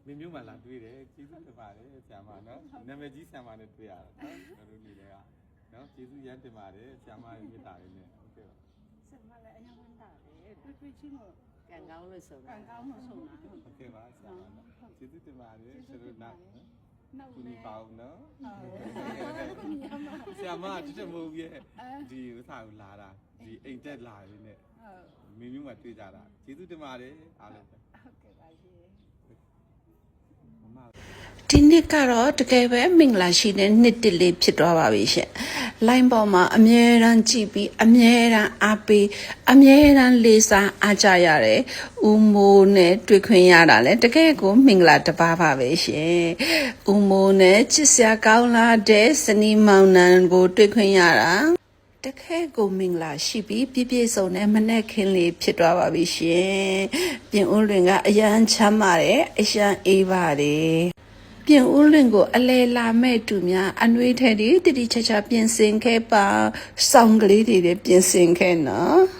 မင်းမျိုးမှလာတွေ့တယ်ကျေးဇူးတင်ပါတယ်ဆရာမနော်နာမည်ကြီးဆရာမနဲ့တွေ့ရတာနော်တို့လူတွေကနော်ကျေးဇူးရမ်းတင်ပါတယ်ဆရာမရဲ့မေတ္တာလေးနဲ့ဟုတ်ကဲ့ပါဆရာမလည်းအရင်ဝမ်းတာတယ်တွေ့ချင်းကို ကံကောင်းလို့ဆိုတာ ကံကောင်းလို့ဆုံးတာဟုတ် ဟုတ်ကဲ့ပါဆရာမနော်ကျေးဇူးတင်ပါတယ်ဆရာတို့နောက်နောက် ကုနီပါအောင်နော် ဟုတ် ဆရာမတစ်ချက်မဟုတ်ရဲ့ဒီဥစ္စာကိုလာတာဒီအိမ်တက်လာရင်းနဲ့မင်းမျိုးမှတွေ့ကြတာကျေးဇူးတင်ပါတယ်အားလုံးပဲ ဟုတ်ကဲ့ပါရှင် ဒီနှစ်ကတော့တကယ်ပဲမင်္ဂလာရှိတဲ့နှစ်တစ်လေးဖြစ်သွားပါပြီရှင်။ line ပေါ်မှာအမြဲတမ်းကြည့်ပြီးအမြဲတမ်းအားပေးအမြဲတမ်းလေးစားအားကြရတယ်။ဦးမိုးနဲ့တွေ့ခွင့်ရတာလဲတကယ်ကိုမင်္ဂလာတစ်ပါးပါပဲရှင်။ဦးမိုးနဲ့ချစ်စရာကောင်းလာတဲ့ဇနီးမောင်နှံကိုတွေ့ခွင့်ရတာတခဲကိုမင်္ဂလာရှိပြီးပြည့်ပြည့်စုံတဲ့မနဲ့ခင်းလေးဖြစ်သွားပါပြီရှင်။ပြင်ဦးလွင်ကအရန်ချမ်းပါတယ်အရန်အေးပါတယ်။ပြင်ဦးလွင်ကိုအလဲလာမဲ့တူများအနှွေးထဲတည်တည်ချာချာပြင်ဆင်ခဲ့ပါစောင်းကလေးတွေပြင်ဆင်ခဲ့နော်။